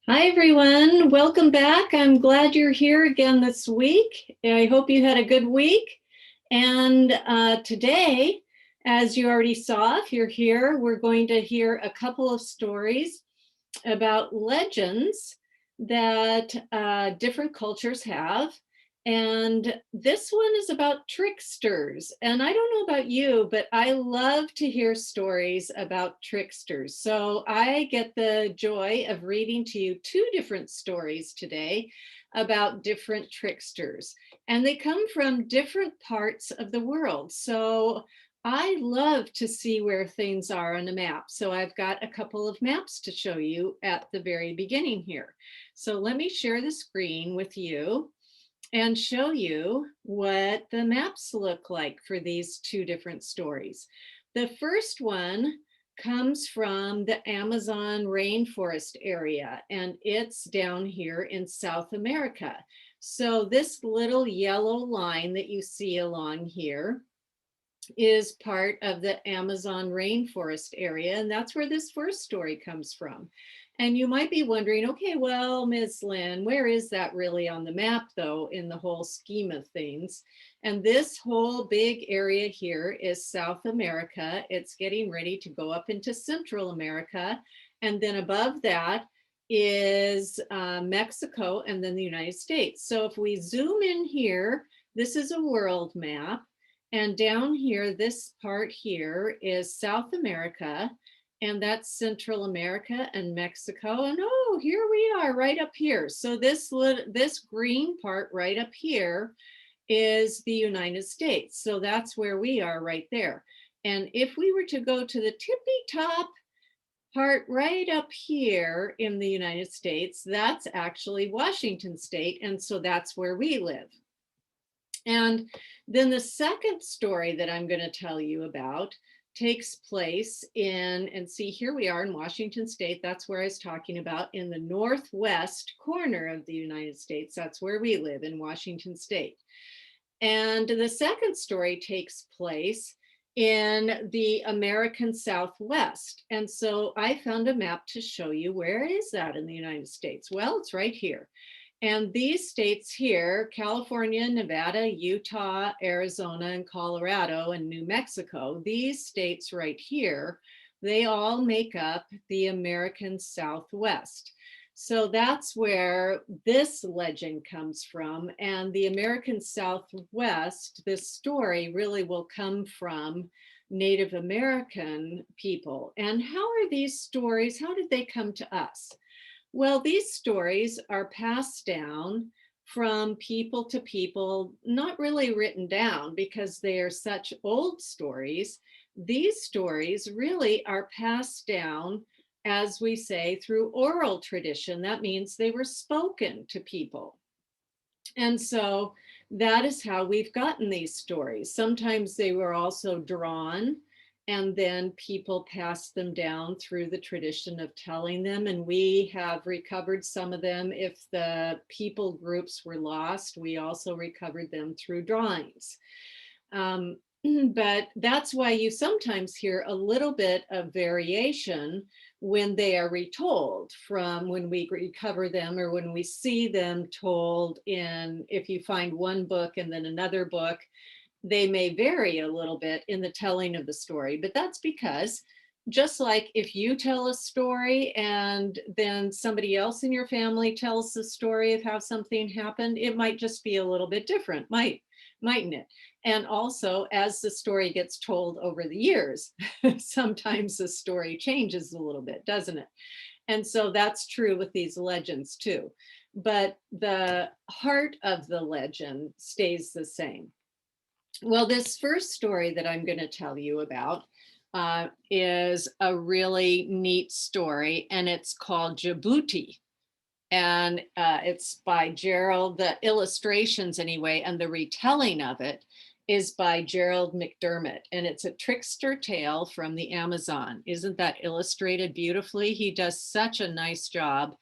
Hi, everyone. Welcome back. I'm glad you're here again this week. I hope you had a good week. And today, as you already saw, if you're here, we're going to hear a couple of stories about legends that different cultures have. And this one is about tricksters. And I don't know about you, but I love to hear stories about tricksters. So I get the joy of reading to you two different stories today about different tricksters. And they come from different parts of the world. So I love to see where things are on a map. So I've got a couple of maps to show you at the very beginning here. So let me share the screen with you and show you what the maps look like for these two different stories. The first one comes from the Amazon rainforest area, and it's down here in South America. So this little yellow line that you see along here is part of the Amazon rainforest area, and that's where this first story comes from. And you might be wondering, okay, well, Ms. Lynn, where is that really on the map, though, in the whole scheme of things? And this whole big area here is South America. It's getting ready to go up into Central America. And then above that is Mexico and then the United States. So if we zoom in here, this is a world map. And down here, this part here is South America, and that's Central America and Mexico. And oh, here we are right up here. So this green part right up here is the United States. So that's where we are right there. And if we were to go to the tippy top part right up here in the United States, that's actually Washington State. And so that's where we live. And then the second story that I'm going to tell you about takes place in, and see, here we are in Washington State. That's where I was talking about, in the northwest corner of the United States. That's where we live, in Washington State. And the second story takes place in the American Southwest. And so I found a map to show you, where is that in the United States? Well, it's right here. And these states here, California, Nevada, Utah, Arizona, and Colorado, and New Mexico, these states right here, they all make up the American Southwest. So that's where this legend comes from. And the American Southwest, this story really will come from Native American people. And how are these stories, how did they come to us? Well, these stories are passed down from people to people, not really written down because they are such old stories. These stories really are passed down, as we say, through oral tradition. That means they were spoken to people. And so that is how we've gotten these stories. Sometimes they were also drawn, and then people passed them down through the tradition of telling them. And we have recovered some of them. If the people groups were lost, we also recovered them through drawings. But that's why you sometimes hear a little bit of variation when they are retold, from when we recover them or when we see them told in, if you find one book and then another book, they may vary a little bit in the telling of the story. But that's because, just like if you tell a story and then somebody else in your family tells the story of how something happened, it might just be a little bit different, mightn't it? And also, as the story gets told over the years, sometimes the story changes a little bit, doesn't it? And so that's true with these legends too. But the heart of the legend stays the same. Well, this first story that I'm going to tell you about is a really neat story, and it's called Jabuti. And it's by Gerald, the illustrations anyway, and the retelling of it is by Gerald McDermott. And it's a trickster tale from the Amazon. Isn't that illustrated beautifully? He does such a nice job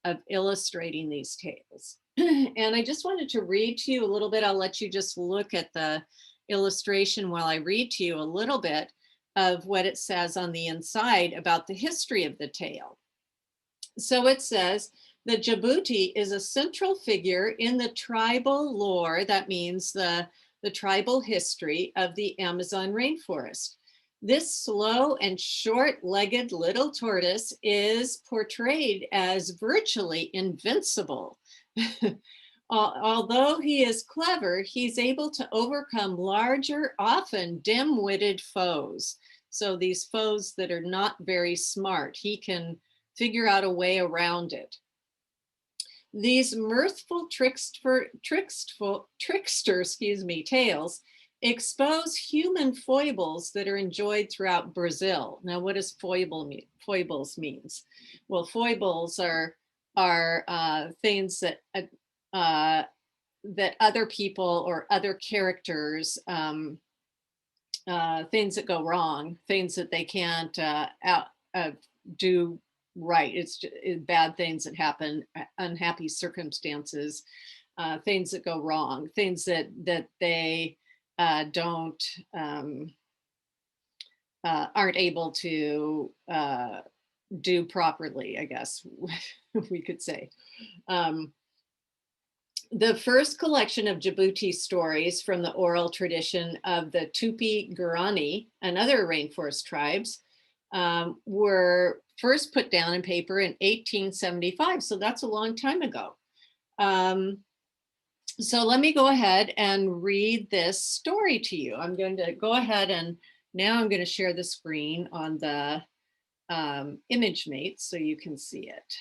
of illustrating these tales. And I just wanted to read to you a little bit. I'll let you just look at the illustration while I read to you a little bit of what it says on the inside about the history of the tale. So it says, The Jabuti is a central figure in the tribal lore. That means the tribal history of the Amazon rainforest. This slow and short-legged little tortoise is portrayed as virtually invincible. Although he is clever, he's able to overcome larger, often dim-witted foes. So these foes that are not very smart, he can figure out a way around it. These mirthful trickster tales expose human foibles that are enjoyed throughout Brazil. Now, what does foibles means? Well, foibles are things that that other people or other characters, things that go wrong, things that they can't do right. It's bad things that happen, unhappy circumstances, things that go wrong, things that they don't aren't able to do properly, I guess we could say. The first collection of Jabuti stories from the oral tradition of the Tupi-Guarani and other rainforest tribes were first put down in paper in 1875. So that's a long time ago. So let me go ahead and read this story to you. I'm going to go ahead and now I'm going to share the screen on the ImageMate so you can see it.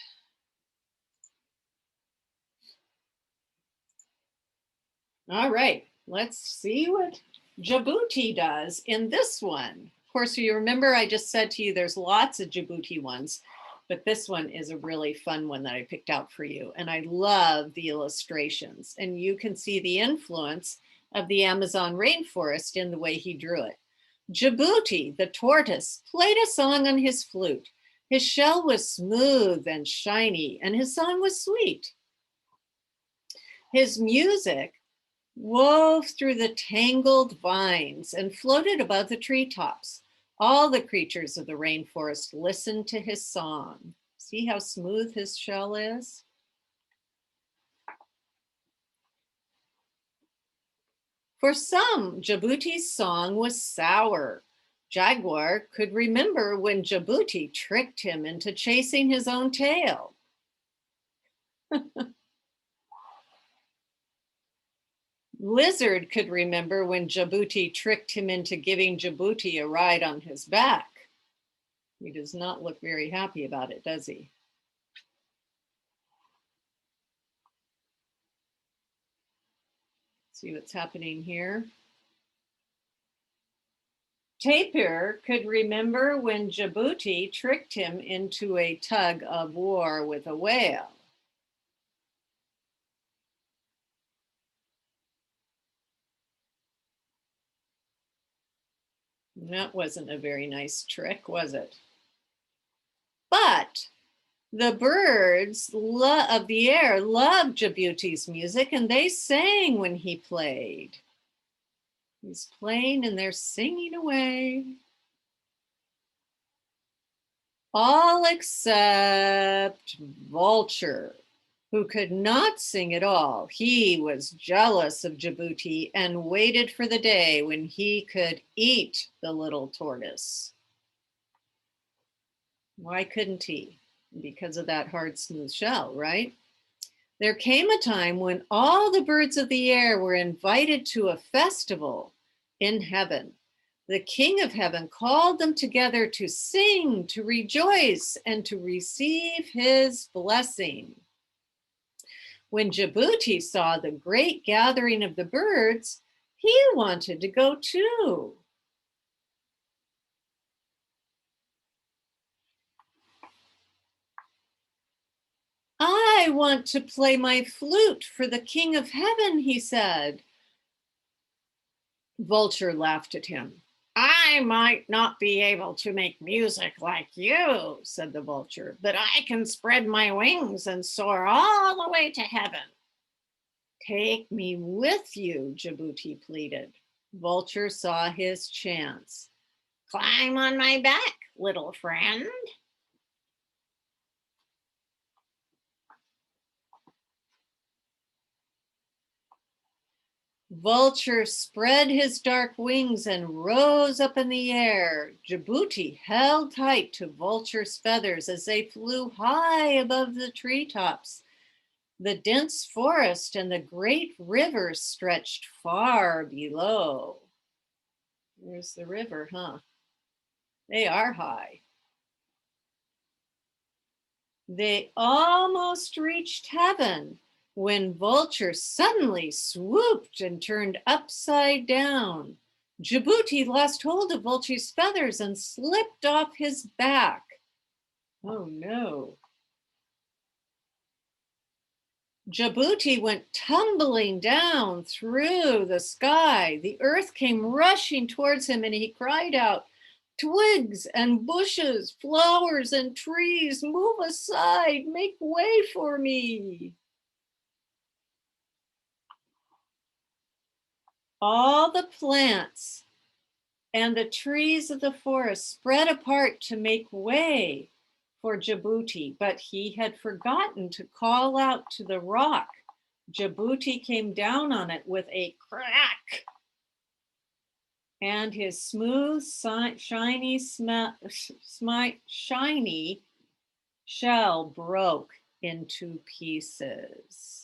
All right, let's see what Jabuti does in this one. Of course, you remember I just said to you there's lots of Jabuti ones, but this one is a really fun one that I picked out for you. And I love the illustrations. And you can see the influence of the Amazon rainforest in the way he drew it. Jabuti, the tortoise, played a song on his flute. His shell was smooth and shiny, and his song was sweet. His music wove through the tangled vines and floated above the treetops. All the creatures of the rainforest listened to his song. See how smooth his shell is? For some, Jabuti's song was sour. Jaguar could remember when Jabuti tricked him into chasing his own tail. Lizard could remember when Jabuti tricked him into giving Jabuti a ride on his back. He does not look very happy about it, does he? See what's happening here? Tapir could remember when Jabuti tricked him into a tug of war with a whale. That wasn't a very nice trick, was it? But the birds of the air loved Jabuti's music, and they sang when he played. He's playing and they're singing away. All except Vulture, who could not sing at all. He was jealous of Jabuti and waited for the day when he could eat the little tortoise. Why couldn't he? Because of that hard, smooth shell, right? There came a time when all the birds of the air were invited to a festival in heaven. The King of Heaven called them together to sing, to rejoice, and to receive his blessing. When Jabuti saw the great gathering of the birds, he wanted to go too. I want to play my flute for the King of Heaven, he said. Vulture laughed at him. I might not be able to make music like you, said the vulture, but I can spread my wings and soar all the way to heaven. Take me with you, Jabuti pleaded. Vulture saw his chance. Climb on my back, little friend. Vulture spread his dark wings and rose up in the air. Jabuti held tight to Vulture's feathers as they flew high above the treetops. The dense forest and the great river stretched far below. There's the river, huh? They are high. They almost reached heaven when Vulture suddenly swooped and turned upside down. Jabuti lost hold of Vulture's feathers and slipped off his back. Oh no. Jabuti went tumbling down through the sky. The earth came rushing towards him and he cried out, "Twigs and bushes, flowers and trees, move aside, make way for me." All the plants and the trees of the forest spread apart to make way for Jabuti, but he had forgotten to call out to the rock. Jabuti came down on it with a crack, and his smooth, shiny shell broke into pieces.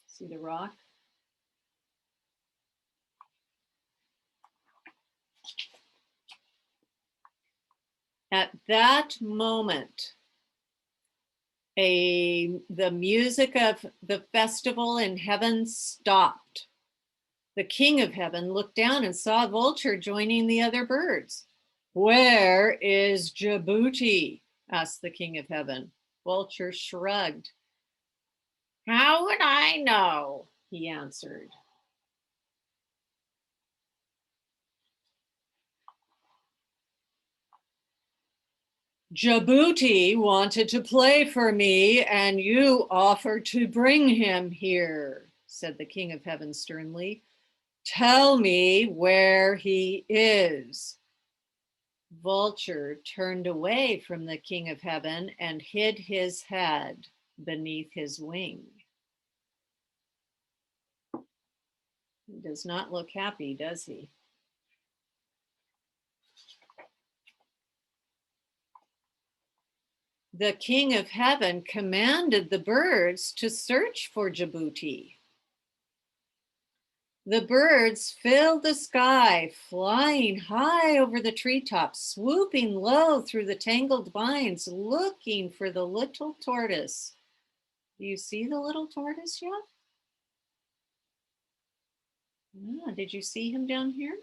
See the rock? At that moment, the music of the festival in heaven stopped. The king of heaven looked down and saw Vulture joining the other birds. "Where is Jabuti?" asked the king of heaven. Vulture shrugged. "How would I know?" he answered. "Jabuti wanted to play for me, and you offered to bring him here," said the king of heaven sternly. "Tell me where he is." Vulture turned away from the king of heaven and hid his head beneath his wing. He does not look happy, does he? The king of heaven commanded the birds to search for Jabuti. The birds filled the sky, flying high over the treetops, swooping low through the tangled vines, looking for the little tortoise. Do you see the little tortoise yet? Ah, did you see him down here?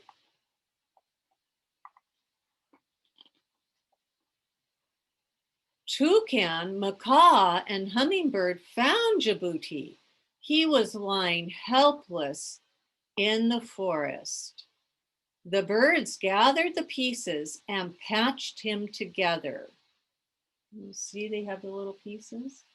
Toucan, macaw, and hummingbird found Jabuti. He was lying helpless in the forest. The birds gathered the pieces and patched him together. You see, they have the little pieces.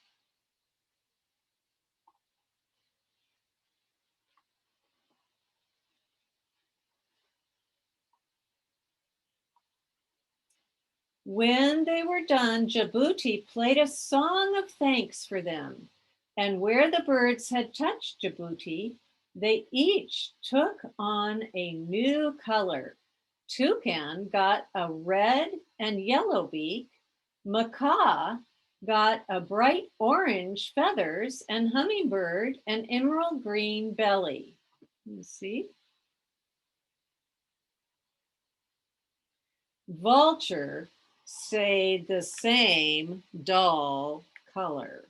When they were done, Jabuti played a song of thanks for them. And where the birds had touched Jabuti, they each took on a new color. Toucan got a red and yellow beak. Macaw got a bright orange feathers, and hummingbird an emerald green belly. You see? Vulture stayed the same dull color,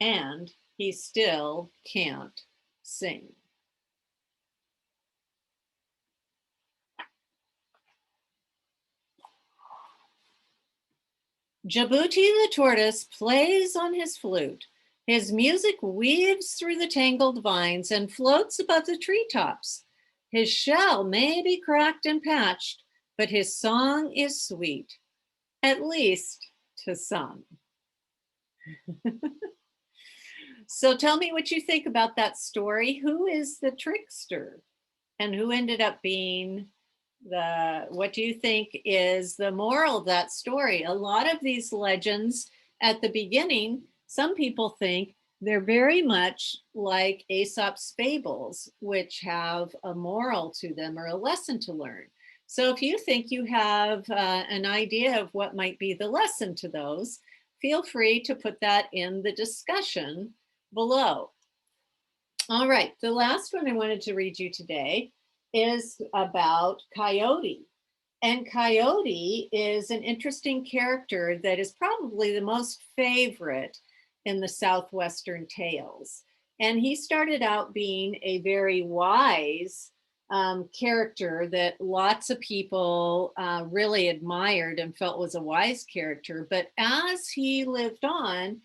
and he still can't sing. Jabuti the tortoise plays on his flute. His music weaves through the tangled vines and floats above the treetops. His shell may be cracked and patched, but his song is sweet, at least to some. So tell me what you think about that story. Who is the trickster? And who ended up being what do you think is the moral of that story? A lot of these legends at the beginning Some people think they're very much like Aesop's fables, which have a moral to them or a lesson to learn. So if you think you have an idea of what might be the lesson to those, feel free to put that in the discussion below. All right, the last one I wanted to read you today is about Coyote. And Coyote is an interesting character that is probably the most favorite in the Southwestern tales. And he started out being a very wise character that lots of people really admired and felt was a wise character. But as he lived on,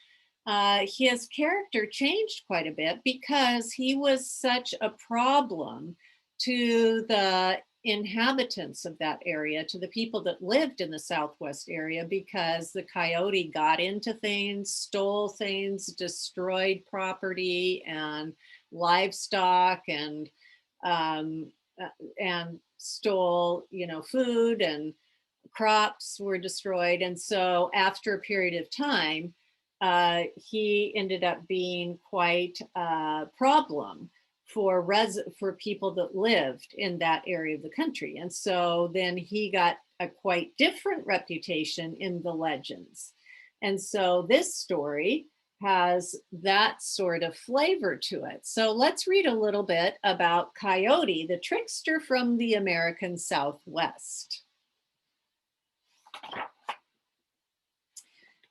his character changed quite a bit because he was such a problem to the inhabitants of that area, to the people that lived in the Southwest area, because the coyote got into things, stole things, destroyed property and livestock, and stole, food, and crops were destroyed. And so after a period of time, he ended up being quite a problem for people that lived in that area of the country. And so then he got a quite different reputation in the legends. And so this story has that sort of flavor to it. So let's read a little bit about Coyote, the trickster from the American Southwest.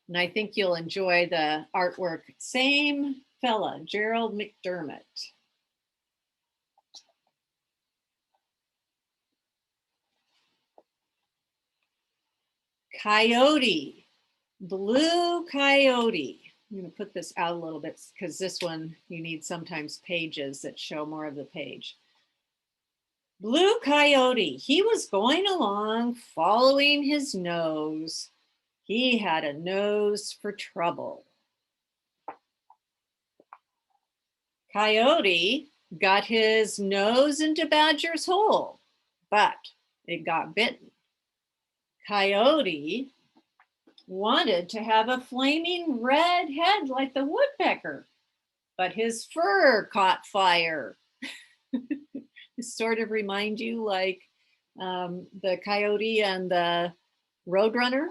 And I think you'll enjoy the artwork. Same fella, Gerald McDermott. Coyote, blue coyote. I'm going to put this out a little bit because this one, you need sometimes pages that show more of the page. Blue coyote, he was going along following his nose. He had a nose for trouble. Coyote got his nose into Badger's hole, but it got bitten. Coyote wanted to have a flaming red head like the woodpecker, but his fur caught fire. This sort of remind you like the coyote and the roadrunner.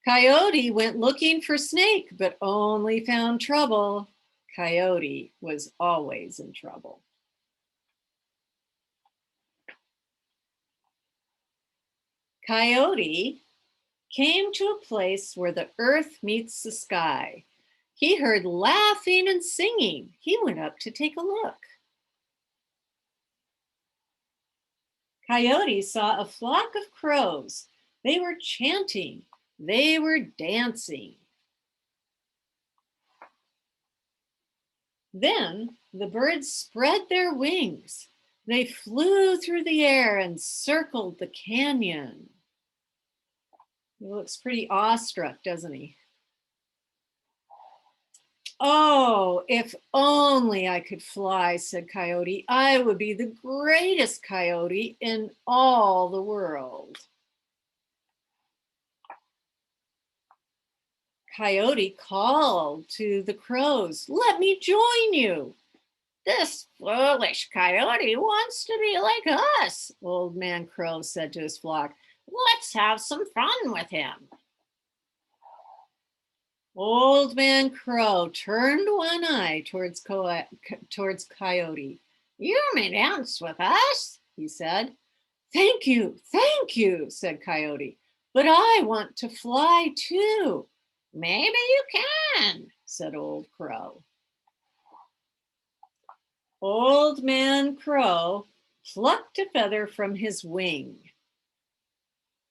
Coyote went looking for Snake, but only found trouble. Coyote was always in trouble. Coyote came to a place where the earth meets the sky. He heard laughing and singing. He went up to take a look. Coyote saw a flock of crows. They were chanting. They were dancing. Then the birds spread their wings. They flew through the air and circled the canyon. He looks pretty awestruck, doesn't he? Oh, if only I could fly, said Coyote. I would be the greatest coyote in all the world. Coyote called to the crows, let me join you. This foolish coyote wants to be like us, Old Man Crow said to his flock. Let's have some fun with him. Old Man Crow turned one eye towards Coyote. You may dance with us, he said. Thank you, said Coyote. But I want to fly too. Maybe you can, said Old Crow. Old Man Crow plucked a feather from his wing.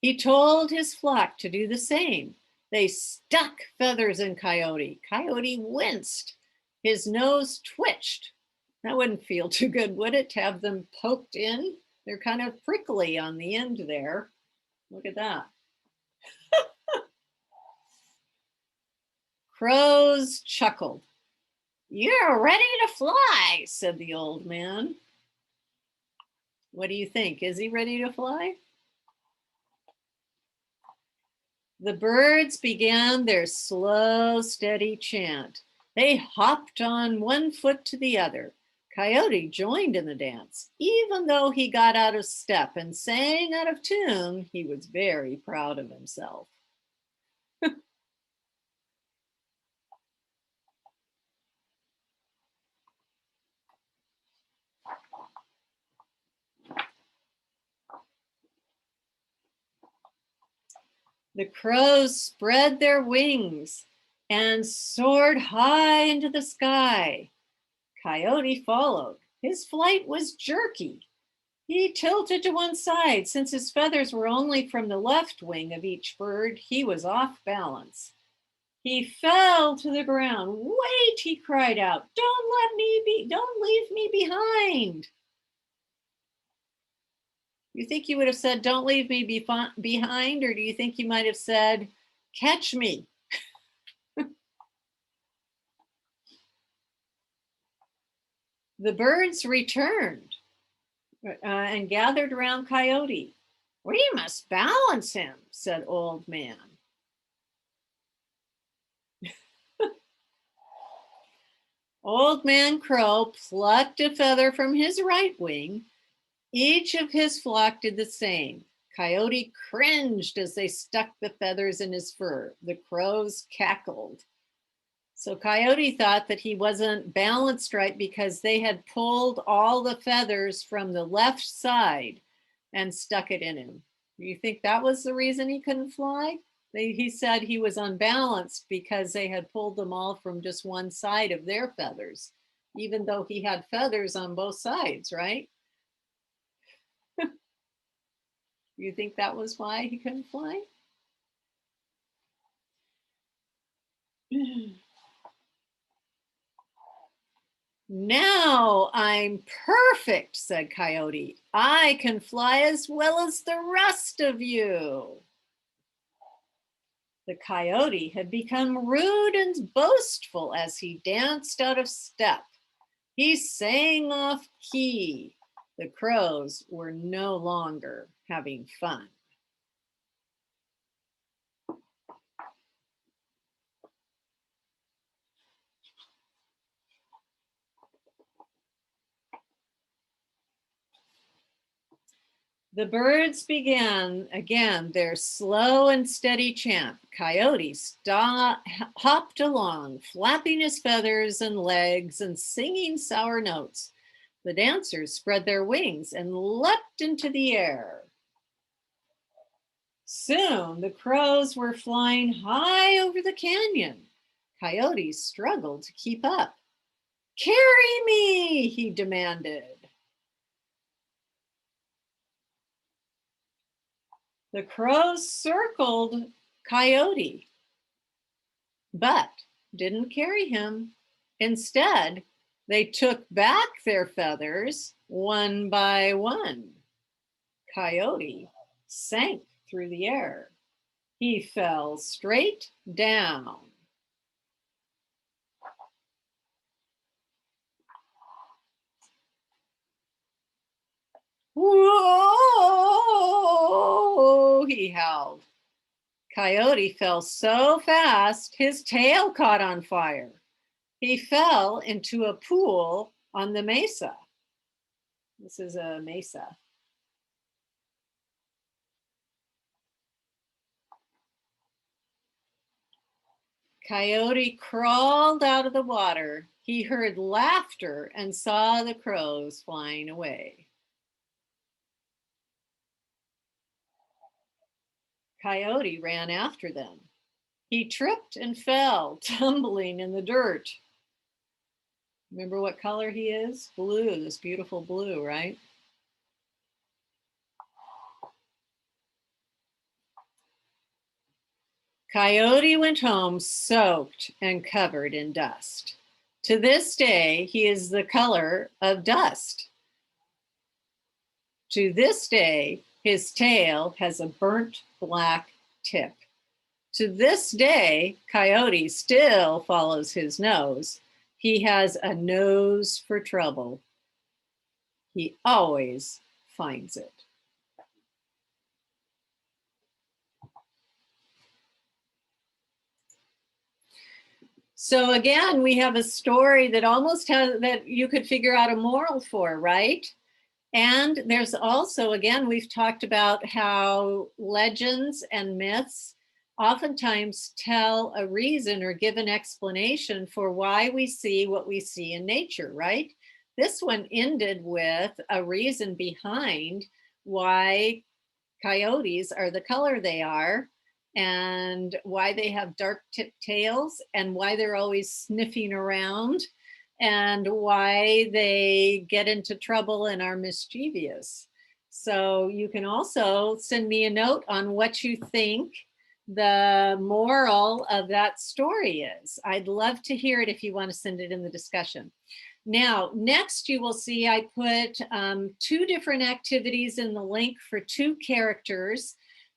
He told his flock to do the same. They stuck feathers in Coyote. Coyote winced. His nose twitched. That wouldn't feel too good, would it, to have them poked in? They're kind of prickly on the end there. Look at that. Crows chuckled. You're ready to fly, said the old man. What do you think? Is he ready to fly? The birds began their slow, steady chant. They hopped on one foot to the other. Coyote joined in the dance. Even though he got out of step and sang out of tune, he was very proud of himself. The crows spread their wings and soared high into the sky. Coyote followed. His flight was jerky. He tilted to one side. Since his feathers were only from the left wing of each bird, he was off balance. He fell to the ground. Wait, he cried out. Don't leave me behind. You think you would have said, don't leave me behind, or do you think you might have said, catch me? The birds returned and gathered around Coyote. We must balance him, said Old Man. Old Man Crow plucked a feather from his right wing. Each of his flock did the same. Coyote cringed as they stuck the feathers in his fur. The crows cackled. So Coyote thought that he wasn't balanced right because they had pulled all the feathers from the left side and stuck it in him. Do you think that was the reason he couldn't fly? He said he was unbalanced because they had pulled them all from just one side of their feathers, even though he had feathers on both sides, right? You think that was why he couldn't fly? Now I'm perfect, said Coyote. I can fly as well as the rest of you. The Coyote had become rude and boastful as he danced out of step. He sang off key. The crows were no longer having fun. The birds began again their slow and steady chant. Coyote hopped along, flapping his feathers and legs and singing sour notes. The dancers spread their wings and leapt into the air. Soon the crows were flying high over the canyon. Coyote struggled to keep up. Carry me, he demanded. The crows circled Coyote, but didn't carry him. Instead, they took back their feathers one by one. Coyote sank through the air. He fell straight down. Whoa, he howled. Coyote fell so fast, his tail caught on fire. He fell into a pool on the mesa. This is a mesa. Coyote crawled out of the water. He heard laughter and saw the crows flying away. Coyote ran after them. He tripped and fell, tumbling in the dirt. Remember what color he is? Blue, this beautiful blue, right? Coyote went home soaked and covered in dust. To this day, he is the color of dust. To this day, his tail has a burnt black tip. To this day, Coyote still follows his nose. He has a nose for trouble. He always finds it. So again, we have a story that almost has, that you could figure out a moral for, right? And there's also, again, we've talked about how legends and myths oftentimes tell a reason or give an explanation for why we see what we see in nature, right? This one ended with a reason behind why coyotes are the color they are, and why they have dark tipped tails, and why they're always sniffing around, and why they get into trouble and are mischievous. So you can also send me a note on what you think the moral of that story is. I'd love to hear it if you want to send it in the discussion. Now, next you will see I put 2 different activities in the link for 2 characters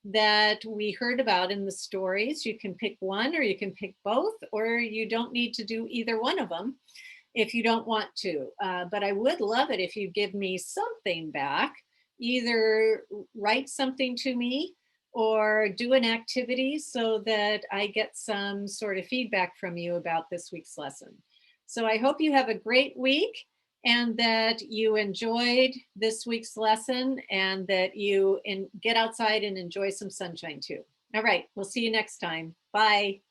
that we heard about in the stories. You can pick one or you can pick both, or you don't need to do either one of them if you don't want to. But I would love it if you give me something back, either write something to me or do an activity so that I get some sort of feedback from you about this week's lesson. So I hope you have a great week and that you enjoyed this week's lesson and that you get outside and enjoy some sunshine too. All right, we'll see you next time. Bye.